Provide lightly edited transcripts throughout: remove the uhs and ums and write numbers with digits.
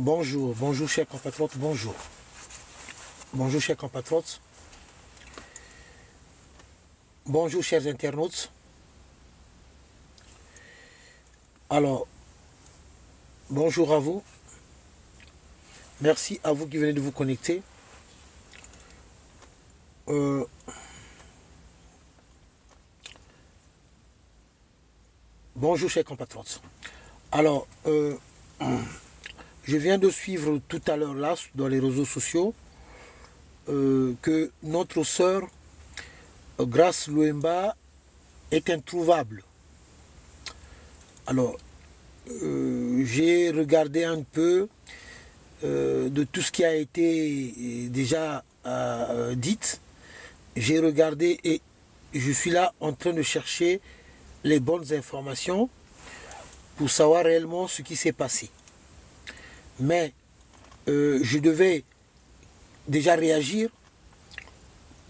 Bonjour, bonjour chers compatriotes, bonjour. Bonjour chers compatriotes. Bonjour chers internautes. Alors, bonjour à vous. Merci à vous qui venez de vous connecter. Bonjour chers compatriotes. Alors, je viens de suivre tout à l'heure là, dans les réseaux sociaux, que notre sœur, Grace Louemba, est introuvable. Alors, j'ai regardé un peu de tout ce qui a été déjà dit. J'ai regardé et je suis là en train de chercher les bonnes informations pour savoir réellement ce qui s'est passé. Mais je devais déjà réagir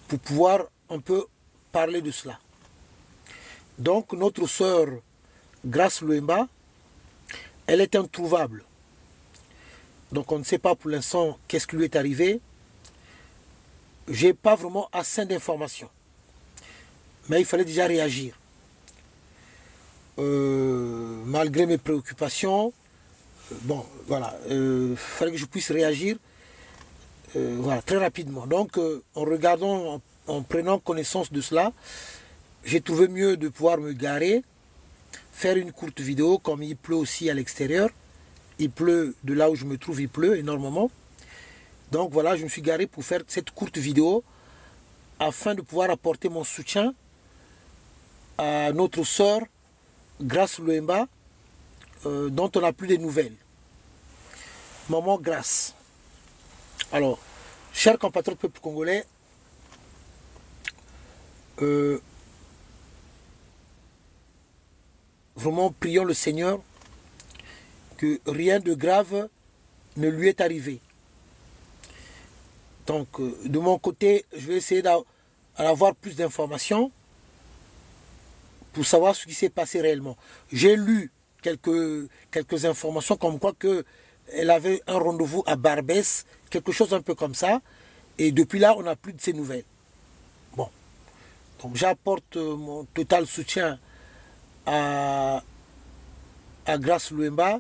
pour pouvoir un peu parler de cela. Donc notre sœur Grace Louemba, elle est introuvable. Donc on ne sait pas pour l'instant qu'est-ce qui lui est arrivé. Je n'ai pas vraiment assez d'informations. Mais il fallait déjà réagir. Malgré mes préoccupations, bon, voilà, il fallait que je puisse réagir voilà, très rapidement. Donc, en regardant, en prenant connaissance de cela, j'ai trouvé mieux de pouvoir me garer, faire une courte vidéo, comme il pleut aussi à l'extérieur. Il pleut de là où je me trouve, il pleut énormément. Donc voilà, je me suis garé pour faire cette courte vidéo afin de pouvoir apporter mon soutien à notre sœur Grace Louemba, dont on n'a plus de nouvelles. Maman Grace. Alors, chers compatriotes peuple congolais, vraiment prions le Seigneur que rien de grave ne lui est arrivé. Donc, de mon côté, je vais essayer d'avoir plus d'informations pour savoir ce qui s'est passé réellement. J'ai lu quelques informations comme quoi elle avait un rendez-vous à Barbès, quelque chose un peu comme ça, et depuis là, on n'a plus de ces nouvelles. Bon, donc j'apporte mon total soutien à Grace Louemba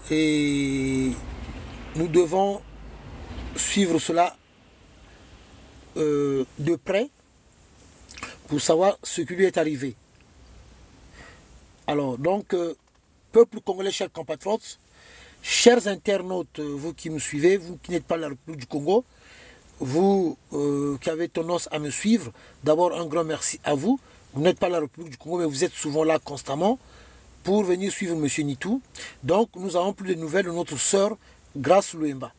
et nous devons suivre cela de près pour savoir ce qui lui est arrivé. Alors, donc, peuple congolais, chers compatriotes, chers internautes, vous qui me suivez, vous qui n'êtes pas de la République du Congo, vous qui avez tendance à me suivre, d'abord un grand merci à vous. Vous n'êtes pas de la République du Congo, mais vous êtes souvent là constamment pour venir suivre M. Nitou. Donc, nous avons plus de nouvelles de notre sœur Grace Louemba.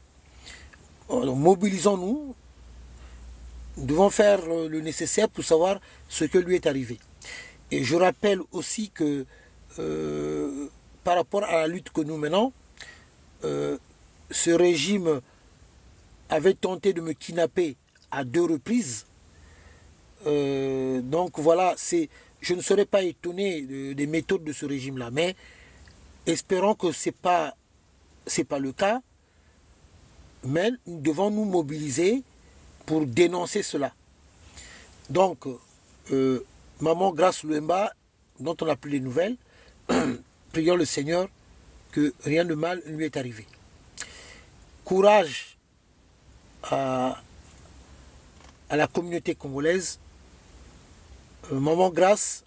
Mobilisons-nous. Nous devons faire le nécessaire pour savoir ce que lui est arrivé. Et je rappelle aussi que par rapport à la lutte que nous menons, ce régime avait tenté de me kidnapper à 2 reprises. Donc voilà, je ne serais pas étonné des méthodes de ce régime-là, mais espérons que ce n'est pas le cas, mais nous devons nous mobiliser pour dénoncer cela. Donc, maman Grace Louemba, dont on n'a plus les nouvelles, prions le Seigneur que rien de mal ne lui est arrivé. Courage à la communauté congolaise. Maman Grace,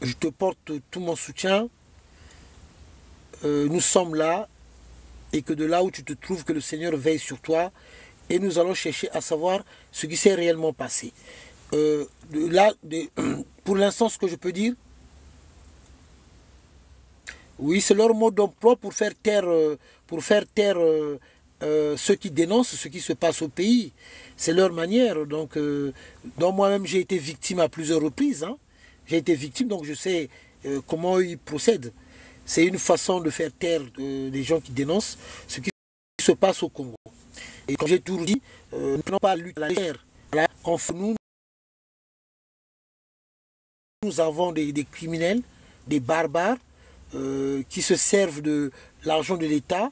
je te porte tout mon soutien. Nous sommes là et que de là où tu te trouves, que le Seigneur veille sur toi et nous allons chercher à savoir ce qui s'est réellement passé. Pour l'instant, ce que je peux dire, oui, c'est leur mode d'emploi pour faire taire, ceux qui dénoncent ce qui se passe au pays. C'est leur manière. Donc moi-même, j'ai été victime à plusieurs reprises. Hein. J'ai été victime, donc je sais comment ils procèdent. C'est une façon de faire taire des gens qui dénoncent ce qui se passe au Congo. Et comme j'ai toujours dit, nous ne prenons pas la lutte à la légère. Nous avons des criminels, des barbares qui se servent de l'argent de l'État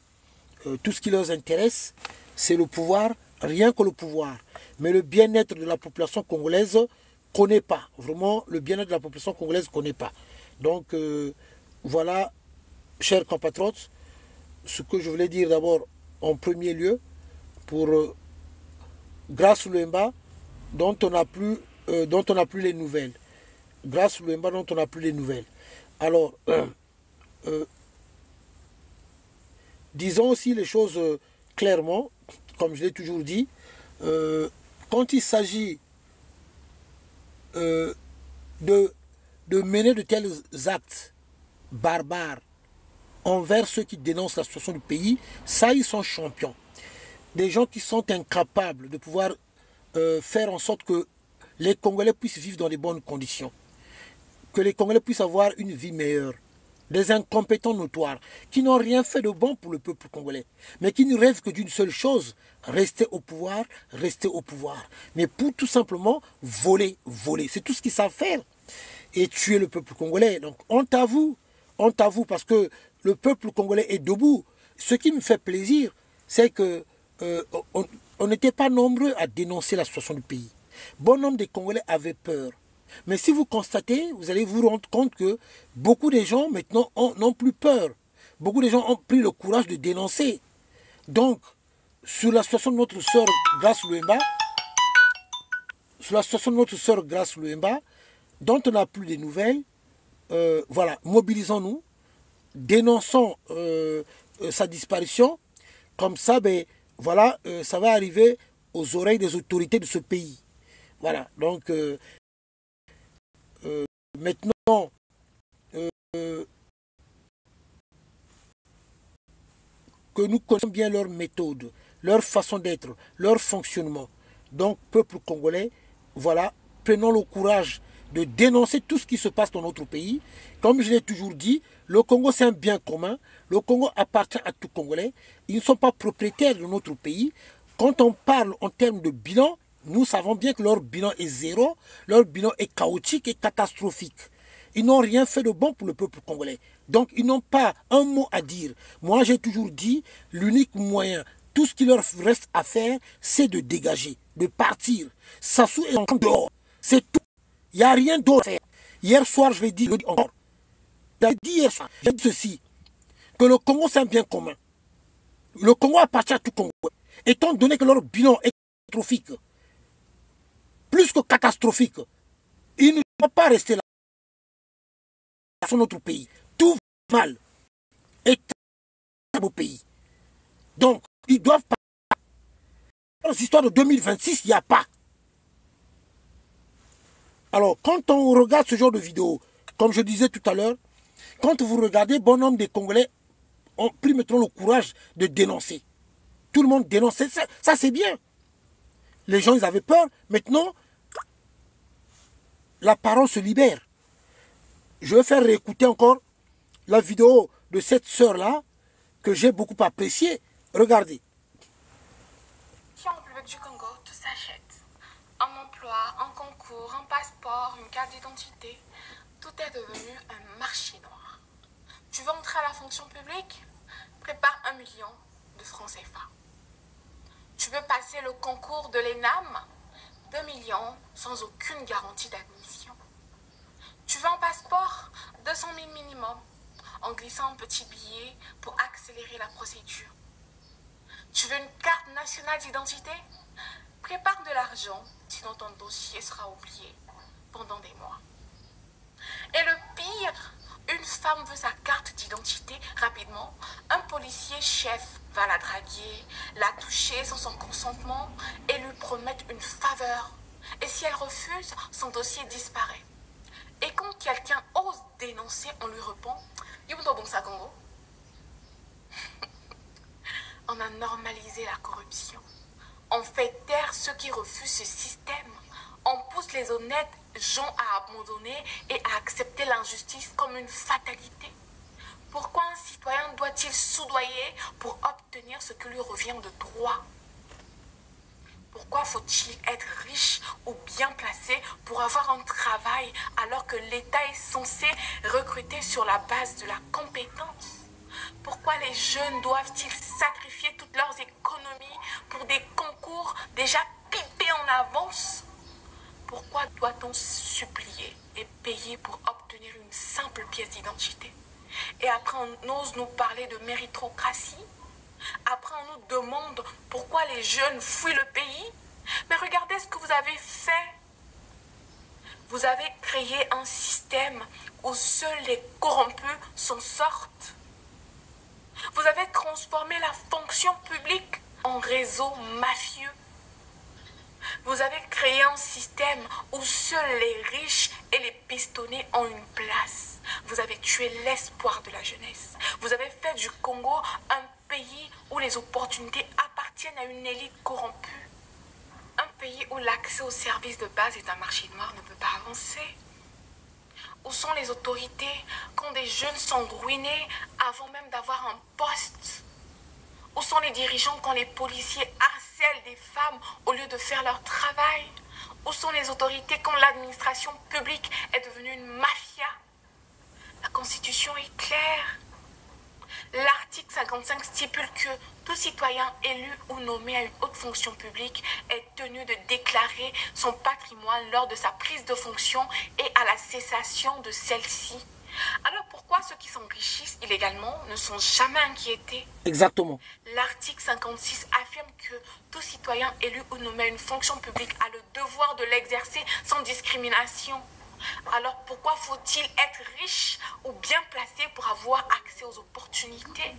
tout ce qui leur intéresse, c'est le pouvoir, rien que le pouvoir. Mais le bien-être de la population congolaise ne connaît pas. Vraiment, le bien-être de la population congolaise ne connaît pas. Donc, voilà, chers compatriotes, ce que je voulais dire d'abord en premier lieu, pour grâce Luemba, dont on n'a plus les nouvelles. Grâce Luemba, dont on n'a plus les nouvelles. Alors, disons aussi les choses clairement, comme je l'ai toujours dit, quand il s'agit de mener de tels actes barbares envers ceux qui dénoncent la situation du pays, ça, ils sont champions. Des gens qui sont incapables de pouvoir faire en sorte que les Congolais puissent vivre dans de bonnes conditions, que les Congolais puissent avoir une vie meilleure. Des incompétents notoires qui n'ont rien fait de bon pour le peuple congolais, mais qui ne rêvent que d'une seule chose, rester au pouvoir, mais pour tout simplement voler. C'est tout ce qu'ils savent faire et tuer le peuple congolais. Donc honte à vous parce que le peuple congolais est debout. Ce qui me fait plaisir, c'est que on n'était pas nombreux à dénoncer la situation du pays. Bon nombre de Congolais avaient peur. Mais si vous constatez, vous allez vous rendre compte que beaucoup de gens maintenant n'ont plus peur. Beaucoup de gens ont pris le courage de dénoncer. Donc, sur la situation de notre sœur Grace Luemba, dont on n'a plus de nouvelles, voilà, mobilisons-nous, dénonçons sa disparition. Comme ça, ben, voilà, ça va arriver aux oreilles des autorités de ce pays. Voilà, donc maintenant, que nous connaissons bien leur méthode, leur façon d'être, leur fonctionnement. Donc, peuple congolais, voilà, prenons le courage de dénoncer tout ce qui se passe dans notre pays. Comme je l'ai toujours dit, le Congo c'est un bien commun. Le Congo appartient à tout Congolais. Ils ne sont pas propriétaires de notre pays. Quand on parle en termes de bilan, nous savons bien que leur bilan est zéro. Leur bilan est chaotique et catastrophique. Ils n'ont rien fait de bon pour le peuple congolais. Donc ils n'ont pas un mot à dire. Moi j'ai toujours dit, l'unique moyen, tout ce qui leur reste à faire, c'est de dégager, de partir. Sassou est encore dehors. C'est tout. Il n'y a rien d'autre à faire. Hier soir, je l'ai dit, encore. J'ai dit hier soir, j'ai dit ceci, que le Congo c'est un bien commun. Le Congo appartient à tout Congo. Étant donné que leur bilan est catastrophique, plus que catastrophique, ils ne doivent pas rester là sur notre pays. Tout va mal. Et un beau pays. Donc, ils doivent pas. Dans l'histoire de 2026, il n'y a pas. Alors, quand on regarde ce genre de vidéo, comme je disais tout à l'heure, quand vous regardez, bon nombre de Congolais ont pris maintenant le courage de dénoncer. Tout le monde dénonçait. Ça c'est bien. Les gens, ils avaient peur. Maintenant, la parole se libère. Je vais faire réécouter encore la vidéo de cette sœur-là que j'ai beaucoup appréciée. Regardez. Qui en République du Congo, tout s'achète. Un emploi, un concours, un passeport, une carte d'identité. Tout est devenu un marché noir. Tu veux entrer à la fonction publique? Prépare 1 million de francs CFA. Tu veux passer le concours de l'ENAM? 2 millions sans aucune garantie d'admission. Tu veux un passeport? 200 000 minimum, en glissant un petit billet pour accélérer la procédure. Tu veux une carte nationale d'identité? Prépare de l'argent, sinon ton dossier sera oublié pendant des mois. Et le pire, une femme veut sa carte d'identité rapidement, un policier chef va la draguer, la toucher sans son consentement et lui promettre une faveur. Et si elle refuse, son dossier disparaît. Et quand quelqu'un ose dénoncer, on lui répond « Yumundo Bongsa Congo ». On a normalisé la corruption. On fait taire ceux qui refusent ce système. On pousse les honnêtes gens à abandonner et à accepter l'injustice comme une fatalité. Pourquoi un citoyen doit-il soudoyer pour obtenir ce qui lui revient de droit? Pourquoi faut-il être riche ou bien placé pour avoir un travail alors que l'État est censé recruter sur la base de la compétence? Pourquoi les jeunes doivent-ils sacrifier toutes leurs économies pour des concours déjà pipés en avance? Pourquoi doit-on supplier et payer pour obtenir une simple pièce d'identité? Et après on ose nous parler de méritocratie? Après on nous demande pourquoi les jeunes fuient le pays? Mais regardez ce que vous avez fait. Vous avez créé un système où seuls les corrompus s'en sortent. Vous avez transformé la fonction publique en réseau mafieux. Vous avez créé un système où seuls les riches et les pistonnés ont une place. Vous avez tué l'espoir de la jeunesse. Vous avez fait du Congo un pays où les opportunités appartiennent à une élite corrompue. Un pays où l'accès aux services de base est un marché noir ne peut pas avancer. Où sont les autorités quand des jeunes sont ruinés avant même d'avoir un poste? Où sont les dirigeants quand les policiers harcèlent des femmes au lieu de faire leur travail? Où sont les autorités quand l'administration publique est devenue une mafia? La Constitution est claire. L'article 55 stipule que tout citoyen élu ou nommé à une haute fonction publique est tenu de déclarer son patrimoine lors de sa prise de fonction et à la cessation de celle-ci. Alors pourquoi ceux qui s'enrichissent illégalement ne sont jamais inquiétés? Exactement. L'article 56 affirme que tout citoyen élu ou nommé à une fonction publique a le devoir de l'exercer sans discrimination. Alors pourquoi faut-il être riche ou bien placé pour avoir accès aux opportunités?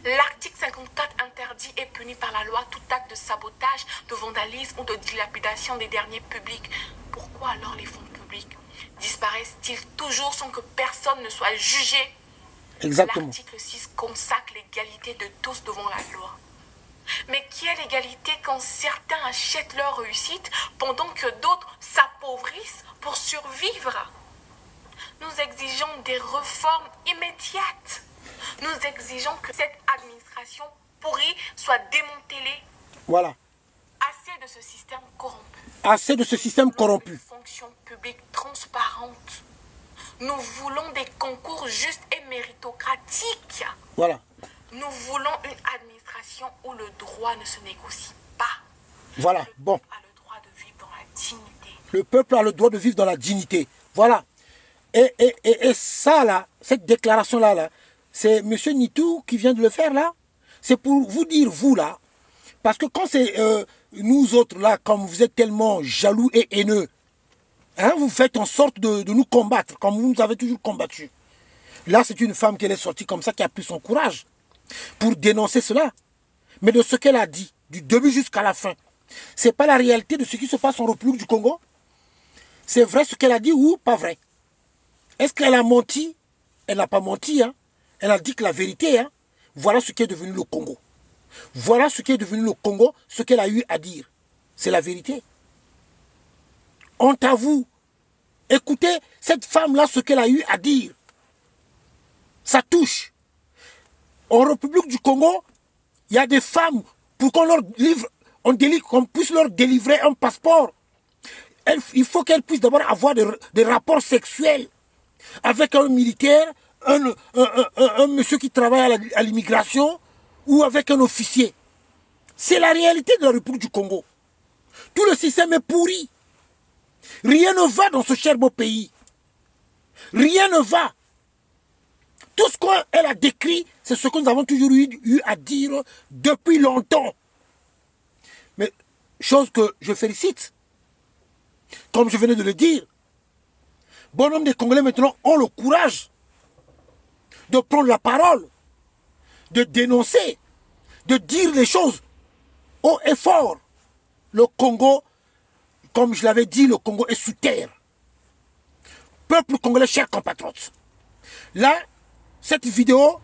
L'article 54 interdit et punit par la loi tout acte de sabotage, de vandalisme ou de dilapidation des derniers publics. Pourquoi alors les fonds publics disparaissent-ils toujours sans que personne ne soit jugé? Exactement. L'article 6 consacre l'égalité de tous devant la loi. Mais qui est l'égalité quand certains achètent leur réussite pendant que d'autres s'appauvrissent pour survivre? Nous exigeons des réformes immédiates. Nous exigeons que cette administration pourrie soit démantelée. Voilà. Assez de ce système corrompu. Assez de ce système corrompu. Une fonction publique transparente. Nous voulons des concours justes et méritocratiques. Voilà. Nous voulons une administration où le droit ne se négocie pas. Voilà. Bon. Le peuple a le droit de vivre dans la dignité. Le peuple a le droit de vivre dans la dignité. Voilà. Et ça, là, cette déclaration-là, là, c'est M. Nitou qui vient de le faire, là. C'est pour vous dire, vous, là, parce que quand c'est nous autres, là, comme vous êtes tellement jaloux et haineux, hein, vous faites en sorte de nous combattre, comme vous nous avez toujours combattu. Là, c'est une femme qui est sortie comme ça, qui a pris son courage pour dénoncer cela. Mais de ce qu'elle a dit, du début jusqu'à la fin, ce n'est pas la réalité de ce qui se passe en République du Congo. C'est vrai ce qu'elle a dit ou pas vrai? Est-ce qu'elle a menti? Elle n'a pas menti, hein. Elle a dit que la vérité, hein. Voilà ce qui est devenu le Congo. Voilà ce qui est devenu le Congo, ce qu'elle a eu à dire. C'est la vérité. Honte à vous. Écoutez cette femme-là, ce qu'elle a eu à dire. Ça touche. En République du Congo, il y a des femmes, pour qu'on leur livre, qu'on puisse leur délivrer un passeport. Il faut qu'elles puissent d'abord avoir des rapports sexuels avec un militaire, un monsieur qui travaille à l'immigration ou avec un officier. C'est la réalité de la République du Congo. Tout le système est pourri. Rien ne va dans ce cher beau pays. Rien ne va. Tout ce qu'elle a décrit, c'est ce que nous avons toujours eu à dire depuis longtemps. Mais, chose que je félicite, comme je venais de le dire, bon nombre des Congolais maintenant ont le courage de prendre la parole, de dénoncer, de dire les choses haut et fort. Le Congo, comme je l'avais dit, le Congo est sous terre. Peuple congolais, chers compatriotes. Là, cette vidéo,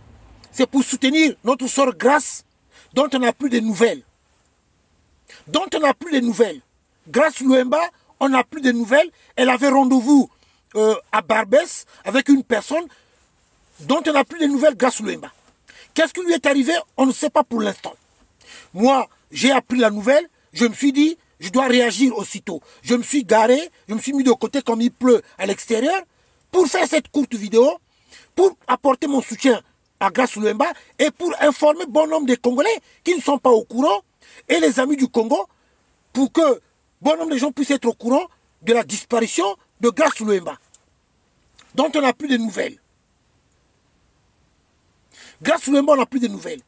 c'est pour soutenir notre sœur Grâce, dont on n'a plus de nouvelles. Dont on n'a plus de nouvelles. Grâce Luemba, on n'a plus de nouvelles. Elle avait rendez-vous à Barbès avec une personne dont on n'a plus de nouvelles grâce Luemba. Qu'est-ce qui lui est arrivé? On ne sait pas pour l'instant. Moi, j'ai appris la nouvelle, je me suis dit, je dois réagir aussitôt. Je me suis garé, je me suis mis de côté comme il pleut à l'extérieur pour faire cette courte vidéo, pour apporter mon soutien à Grace Louemba et pour informer bon nombre des Congolais qui ne sont pas au courant et les amis du Congo pour que bon nombre de gens puissent être au courant de la disparition de Grace Louemba, dont on n'a plus de nouvelles. Grace Louemba, on n'a plus de nouvelles.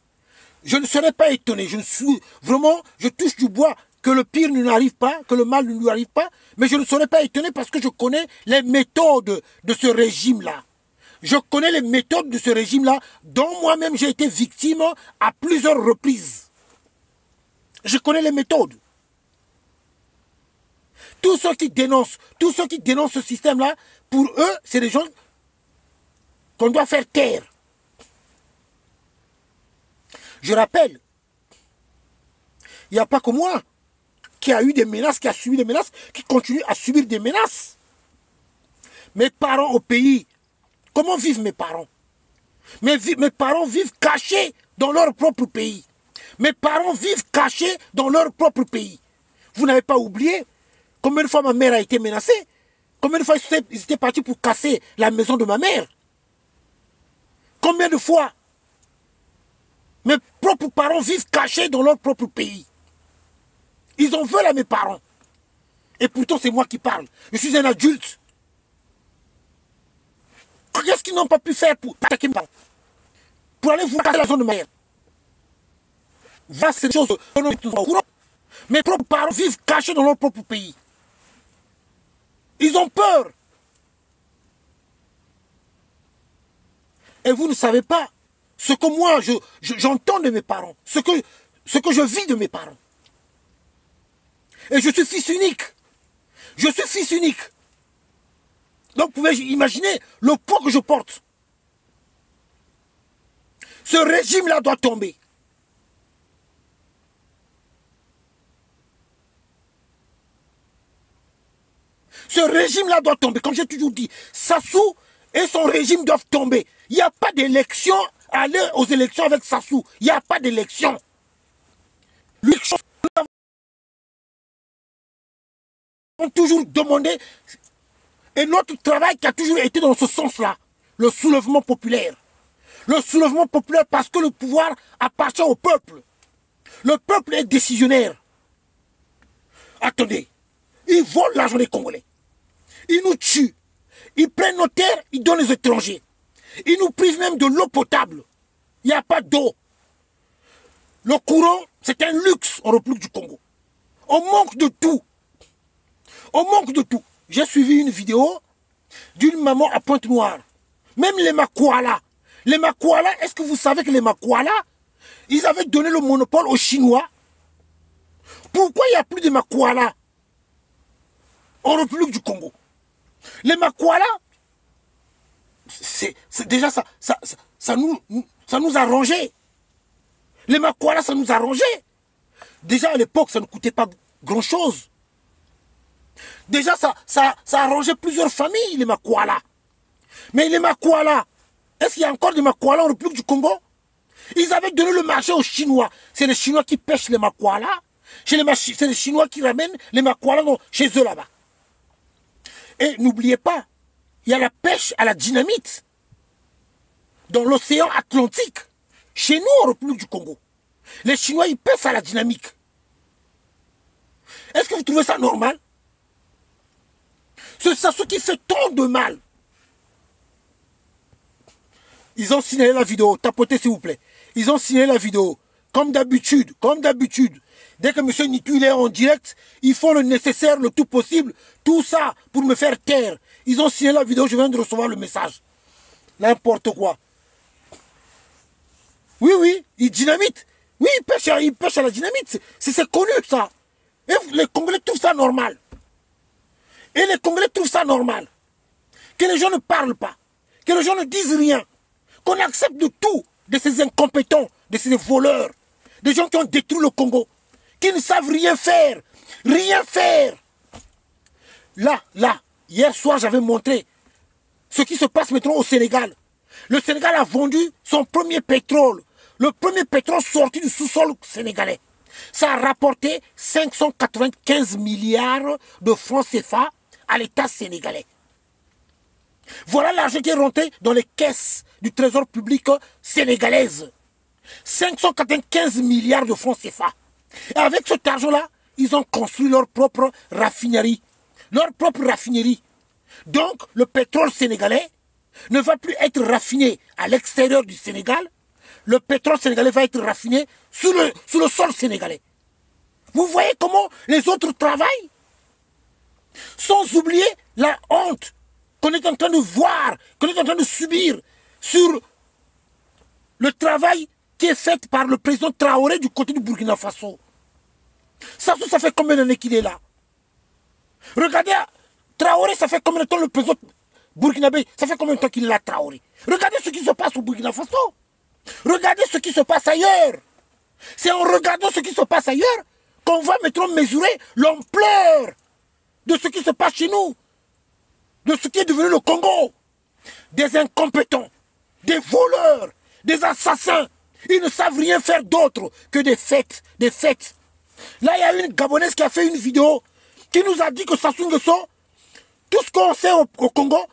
Je ne serais pas étonné, je touche du bois que le pire ne nous arrive pas, que le mal ne nous arrive pas, mais je ne serais pas étonné parce que je connais les méthodes de ce régime-là. Je connais les méthodes de ce régime-là, dont moi-même j'ai été victime à plusieurs reprises. Je connais les méthodes. Tous ceux qui dénoncent ce système-là, pour eux, c'est des gens qu'on doit faire taire. Je rappelle, il n'y a pas que moi qui a eu des menaces, qui a subi des menaces, qui continue à subir des menaces. Mes parents au pays, comment vivent mes parents? Mes parents vivent cachés dans leur propre pays. Mes parents vivent cachés dans leur propre pays. Vous n'avez pas oublié combien de fois ma mère a été menacée? Combien de fois ils étaient partis pour casser la maison de ma mère? Combien de fois mes propres parents vivent cachés dans leur propre pays? Ils en veulent à mes parents. Et pourtant, c'est moi qui parle. Je suis un adulte. Qu'est-ce qu'ils n'ont pas pu faire pour attaquer mes parents? Pour aller vous casser la maison de ma mère? Voilà, c'est des choses que nous sommes au courant. Mes propres parents vivent cachés dans leur propre pays. Ils ont peur. Et vous ne savez pas ce que moi, j'entends de mes parents, ce que je vis de mes parents. Et je suis fils unique. Je suis fils unique. Donc vous pouvez imaginer le poids que je porte. Ce régime-là doit tomber. Ce régime-là doit tomber. Comme j'ai toujours dit, Sassou et son régime doivent tomber. Il n'y a pas d'élection. Aller aux élections avec Sassou. Il n'y a pas d'élection. Nous avons toujours demandé, et notre travail qui a toujours été dans ce sens-là, le soulèvement populaire. Le soulèvement populaire parce que le pouvoir appartient au peuple. Le peuple est décisionnaire. Attendez, ils volent l'argent des Congolais. Ils nous tuent. Ils prennent nos terres, ils donnent aux étrangers. Ils nous privent même de l'eau potable. Il n'y a pas d'eau. Le courant, c'est un luxe en République du Congo. On manque de tout. On manque de tout. J'ai suivi une vidéo d'une maman à Pointe-Noire. Même les Makwala. Les Makwala, est-ce que vous savez que les Makwala, ils avaient donné le monopole aux Chinois? Pourquoi il n'y a plus de Makwala en République du Congo? Les Makwala, c'est déjà ça nous a rangé. Les Makwala, ça nous a rangé. Déjà à l'époque, ça ne coûtait pas grand-chose. Déjà, ça a rangé plusieurs familles, les Makwala. Mais les Makwala, est-ce qu'il y a encore des Makwala en République du Congo? Ils avaient donné le marché aux Chinois. C'est les Chinois qui pêchent les Makwala. C'est les Chinois qui ramènent les Makwala chez eux là-bas. Et n'oubliez pas, il y a la pêche à la dynamite dans l'océan Atlantique. Chez nous, en République du Congo. Les Chinois, ils pêchent à la dynamique. Est-ce que vous trouvez ça normal? C'est ça ce qui fait tant de mal. Ils ont signalé la vidéo. Tapotez s'il vous plaît. Ils ont signalé la vidéo. Comme d'habitude. Comme d'habitude. Dès que M. Nitu est en direct, ils font le nécessaire, le tout possible. Tout ça pour me faire taire. Ils ont signalé la vidéo. Je viens de recevoir le message. N'importe quoi. Oui, oui. Ils dynamitent. Oui, ils pêchent à la dynamite. C'est connu ça. Et les Congolais trouvent ça normal. Et les Congolais trouvent ça normal. Que les gens ne parlent pas. Que les gens ne disent rien. Qu'on accepte de tout. De ces incompétents. De ces voleurs. Des gens qui ont détruit le Congo. Qui ne savent rien faire. Rien faire. Là, hier soir, j'avais montré ce qui se passe maintenant au Sénégal. Le Sénégal a vendu son premier pétrole. Le premier pétrole sorti du sous-sol sénégalais. Ça a rapporté 595 milliards de francs CFA à l'État sénégalais. Voilà l'argent qui est rentré dans les caisses du trésor public sénégalaise. 595 milliards de francs CFA. Et avec cet argent-là, ils ont construit leur propre raffinerie. Leur propre raffinerie. Donc, le pétrole sénégalais ne va plus être raffiné à l'extérieur du Sénégal. Le pétrole sénégalais va être raffiné sous le sol sénégalais. Vous voyez comment les autres travaillent? Sans oublier la honte qu'on est en train de voir, qu'on est en train de subir sur le travail qui est fait par le président Traoré du côté du Burkina Faso. Ça fait combien d'années qu'il est là? Regardez, Traoré, ça fait combien de temps le président burkinabé? Ça fait combien de temps qu'il est là, Traoré? Regardez ce qui se passe au Burkina Faso. Regardez ce qui se passe ailleurs. C'est en regardant ce qui se passe ailleurs qu'on va maintenant mesurer l'ampleur de ce qui se passe chez nous, de ce qui est devenu le Congo. Des incompétents, des voleurs, des assassins. Ils ne savent rien faire d'autre que des fêtes, des fêtes. Là, il y a une Gabonaise qui a fait une vidéo qui nous a dit que Sassou Nguesso, tout ce qu'on sait au Congo,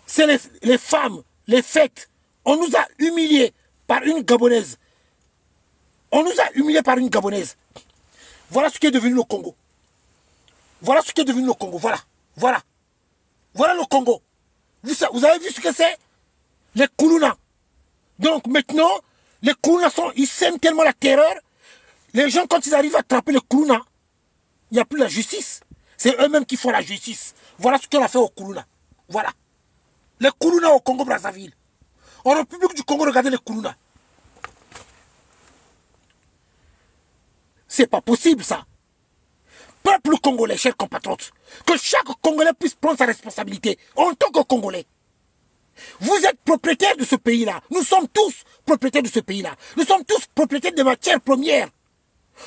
c'est les femmes, les fêtes. On nous a humiliés par une Gabonaise. On nous a humiliés par une Gabonaise. Voilà ce qui est devenu le Congo. Voilà ce qui est devenu le Congo. Voilà. Voilà. Voilà le Congo. Vous avez vu ce que c'est? Les Koulouna. Donc maintenant, les Koulouna ils sèment tellement la terreur. Les gens, quand ils arrivent à attraper les Koulouna, il n'y a plus la justice. C'est eux-mêmes qui font la justice. Voilà ce qu'on a fait aux Koulouna. Voilà. Les Koulouna au Congo-Brazzaville. En République du Congo, regardez les Koulouna. C'est pas possible ça. Peuple congolais, chers compatriotes, que chaque Congolais puisse prendre sa responsabilité en tant que Congolais. Vous êtes propriétaires de ce pays-là. Nous sommes tous propriétaires de ce pays-là. Nous sommes tous propriétaires des matières premières.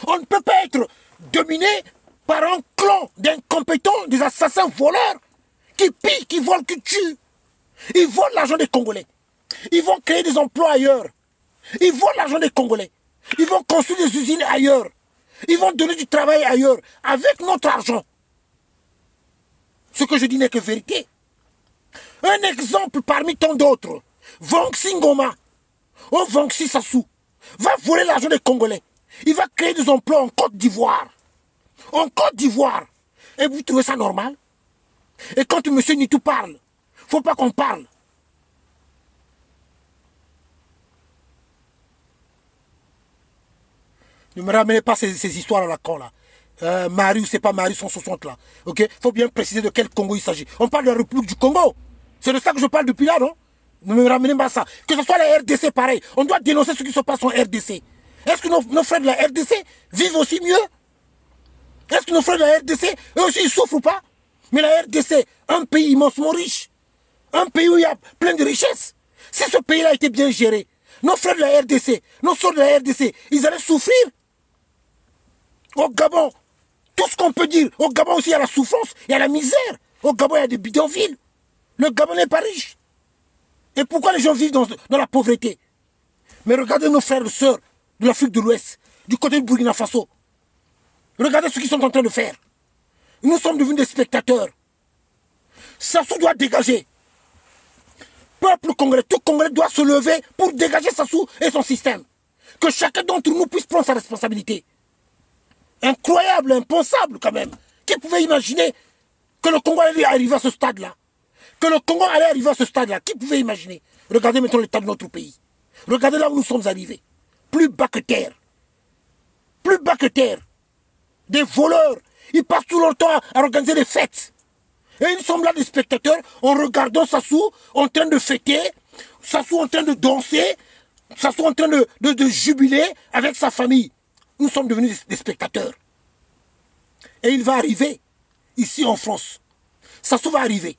On ne peut pas être dominé par un clan d'incompétents, des assassins voleurs qui pillent, qui volent, qui tuent. Ils volent l'argent des Congolais. Ils vont créer des emplois ailleurs. Ils volent l'argent des Congolais. Ils vont construire des usines ailleurs. Ils vont donner du travail ailleurs avec notre argent. Ce que je dis n'est que vérité. Un exemple parmi tant d'autres. Vanxi Ngoma, ou Vanxi Sassou, va voler l'argent des Congolais. Il va créer des emplois en Côte d'Ivoire. En Côte d'Ivoire. Et vous trouvez ça normal? Et quand M. Nitou parle, il ne faut pas qu'on parle. Ne me ramenez pas ces histoires à la con là. Marie ou c'est pas Marie 160 là. Ok? Il faut bien préciser de quel Congo il s'agit. On parle de la République du Congo. C'est de ça que je parle depuis là, non? Ne me ramenez pas ça. Que ce soit la RDC pareil. On doit dénoncer ce qui se passe en RDC. Est-ce que nos frères de la RDC vivent aussi mieux? Est-ce que nos frères de la RDC, eux aussi, ils souffrent ou pas? Mais la RDC, un pays immensement riche. Un pays où il y a plein de richesses. Si ce pays-là était bien géré, nos frères de la RDC, nos soeurs de la RDC, ils allaient souffrir. Au Gabon, tout ce qu'on peut dire, au Gabon aussi il y a la souffrance, il y a la misère. Au Gabon il y a des bidonvilles. Le Gabon n'est pas riche. Et pourquoi les gens vivent dans la pauvreté? Mais regardez nos frères et sœurs de l'Afrique de l'Ouest, du côté du Burkina Faso. Regardez ce qu'ils sont en train de faire. Nous sommes devenus des spectateurs. Sassou doit dégager. Peuple congolais, tout Congolais doit se lever pour dégager Sassou et son système. Que chacun d'entre nous puisse prendre sa responsabilité. Incroyable, impensable quand même. Qui pouvait imaginer que le Congo allait arriver à ce stade-là? Que le Congo allait arriver à ce stade-là? Qui pouvait imaginer? Regardez maintenant l'état de notre pays. Regardez là où nous sommes arrivés. Plus bas que terre. Plus bas que terre. Des voleurs. Ils passent tout leur temps à organiser des fêtes. Et nous sommes là des spectateurs en regardant Sassou en train de fêter, Sassou en train de danser, Sassou en train de jubiler avec sa famille. Nous sommes devenus des spectateurs. Et il va arriver ici en France. Sassou va arriver.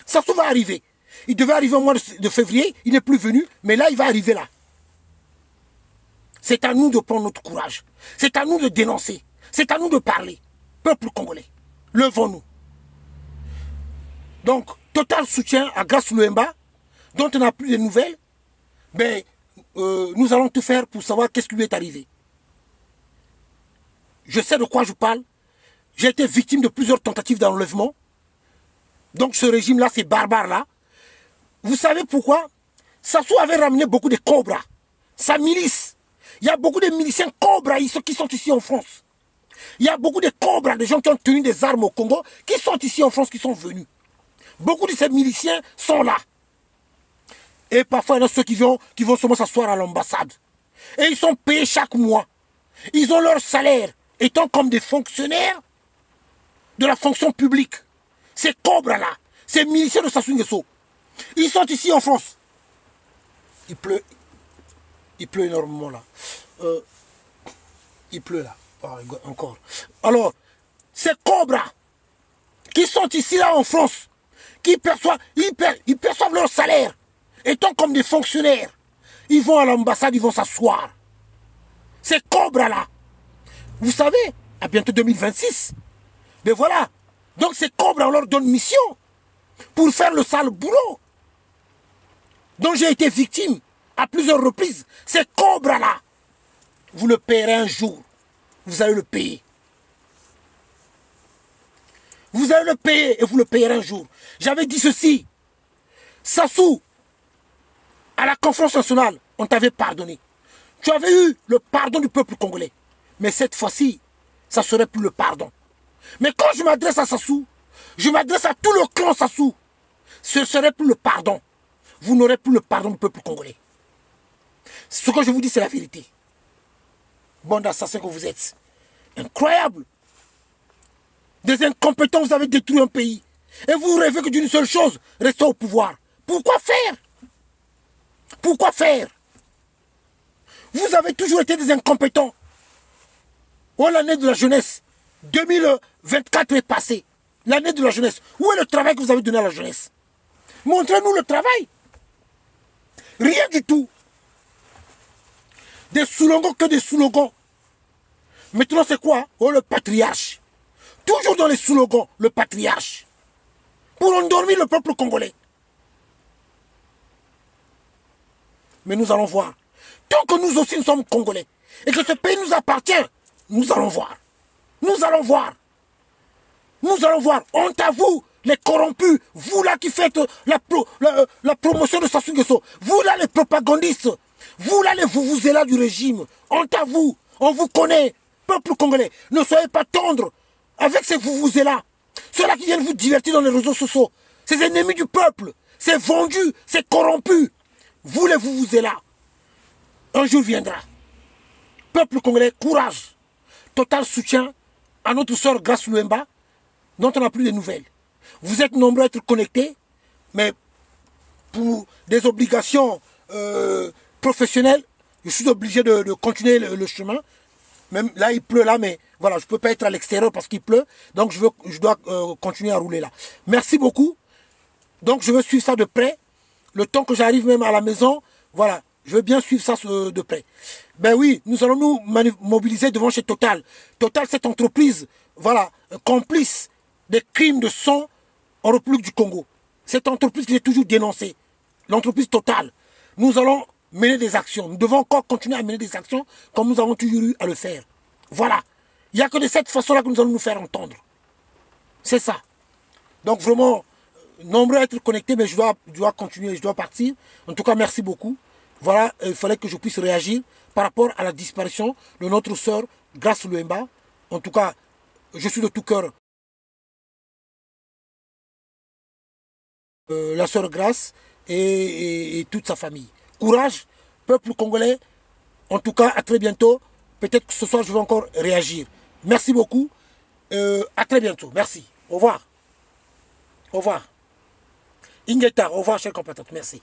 Sassou va arriver. Il devait arriver au mois de février, il n'est plus venu, mais là il va arriver là. C'est à nous de prendre notre courage. C'est à nous de dénoncer. C'est à nous de parler. Peuple congolais, levons-nous. Donc, total soutien à Grace Louemba, dont on n'a plus de nouvelles. Mais nous allons tout faire pour savoir qu'est-ce qui lui est arrivé. Je sais de quoi je parle. J'ai été victime de plusieurs tentatives d'enlèvement. Donc ce régime-là, ces barbares-là, Vous savez pourquoi? Sassou avait ramené beaucoup de cobras. Sa milice. Il y a beaucoup de miliciens cobras qui sont ici en France. Il y a beaucoup de cobras, des gens qui ont tenu des armes au Congo, qui sont ici en France, qui sont venus. Beaucoup de ces miliciens sont là. Et parfois, il y en a ceux qui vont seulement s'asseoir à l'ambassade. Et ils sont payés chaque mois. Ils ont leur salaire, étant comme des fonctionnaires de la fonction publique. Ces cobras-là, ces miliciens de Sassou Nguesso, ils sont ici en France. Il pleut énormément là. Il pleut là. Oh, encore. Alors, ces cobras qui sont ici là en France, ils perçoivent leur salaire, étant comme des fonctionnaires. Ils vont à l'ambassade, ils vont s'asseoir. Ces cobras-là, vous savez, à bientôt 2026. Mais voilà. Donc ces cobras, on leur donne mission pour faire le sale boulot dont j'ai été victime à plusieurs reprises. Ces cobras-là, vous le payerez un jour. Vous allez le payer. Vous allez le payer et vous le payerez un jour. J'avais dit ceci. Sassou, à la conférence nationale, on t'avait pardonné. Tu avais eu le pardon du peuple congolais. Mais cette fois-ci, ça ne serait plus le pardon. Mais quand je m'adresse à Sassou, je m'adresse à tout le clan Sassou. Ce ne serait plus le pardon. Vous n'aurez plus le pardon du peuple congolais. Ce que je vous dis, c'est la vérité. Bande d'assassins que vous êtes. Incroyable. Des incompétents, vous avez détruit un pays. Et vous rêvez que d'une seule chose, rester au pouvoir. Pourquoi faire? Pourquoi faire? Vous avez toujours été des incompétents. Oh, l'année de la jeunesse. 2024 est passée. L'année de la jeunesse. Où est le travail que vous avez donné à la jeunesse? Montrez-nous le travail. Rien du tout. Des slogans que des slogans. Maintenant, c'est quoi? Oh, le patriarche. Toujours dans les slogans, le patriarche. Pour endormir le peuple congolais. Mais nous allons voir. Tant que nous aussi nous sommes congolais et que ce pays nous appartient, nous allons voir. Nous allons voir. Nous allons voir. Honte à vous, les corrompus. Vous là qui faites la promotion de Sassou Nguesso. Vous là les propagandistes. Vous là les vous-vous-là du régime. Honte à vous. On vous connaît. Peuple congolais. Ne soyez pas tendres avec ces vous-vous-là. Ceux-là qui viennent vous divertir dans les réseaux sociaux. Ces ennemis du peuple. Ces vendus. Ces corrompus. Vous les vous-vous-là. Un jour viendra. Peuple congolais, courage. Total soutien à notre sœur Grace Luemba, dont on n'a plus de nouvelles. Vous êtes nombreux à être connectés, mais pour des obligations professionnelles, je suis obligé de continuer le chemin. Même là, il pleut là, mais voilà, je ne peux pas être à l'extérieur parce qu'il pleut. Donc, je dois continuer à rouler là. Merci beaucoup. Donc, je veux suivre ça de près. Le temps que j'arrive même à la maison, voilà, je veux bien suivre ça de près. Ben oui, nous allons nous mobiliser devant chez Total. Total, cette entreprise, voilà, complice des crimes de sang en République du Congo. Cette entreprise que j'ai toujours dénoncée, l'entreprise Total. Nous allons mener des actions. Nous devons encore continuer à mener des actions comme nous avons toujours eu à le faire. Voilà. Il n'y a que de cette façon-là que nous allons nous faire entendre. C'est ça. Donc vraiment, nombreux à être connectés, mais je dois continuer, je dois partir. En tout cas, merci beaucoup. Voilà, il fallait que je puisse réagir par rapport à la disparition de notre sœur Grace Luemba. En tout cas, je suis de tout cœur la sœur Grace et toute sa famille. Courage, peuple congolais. En tout cas, à très bientôt. Peut-être que ce soir, je vais encore réagir. Merci beaucoup. À très bientôt. Merci. Au revoir. Au revoir. Ingeta, au revoir, chers compatriotes. Merci.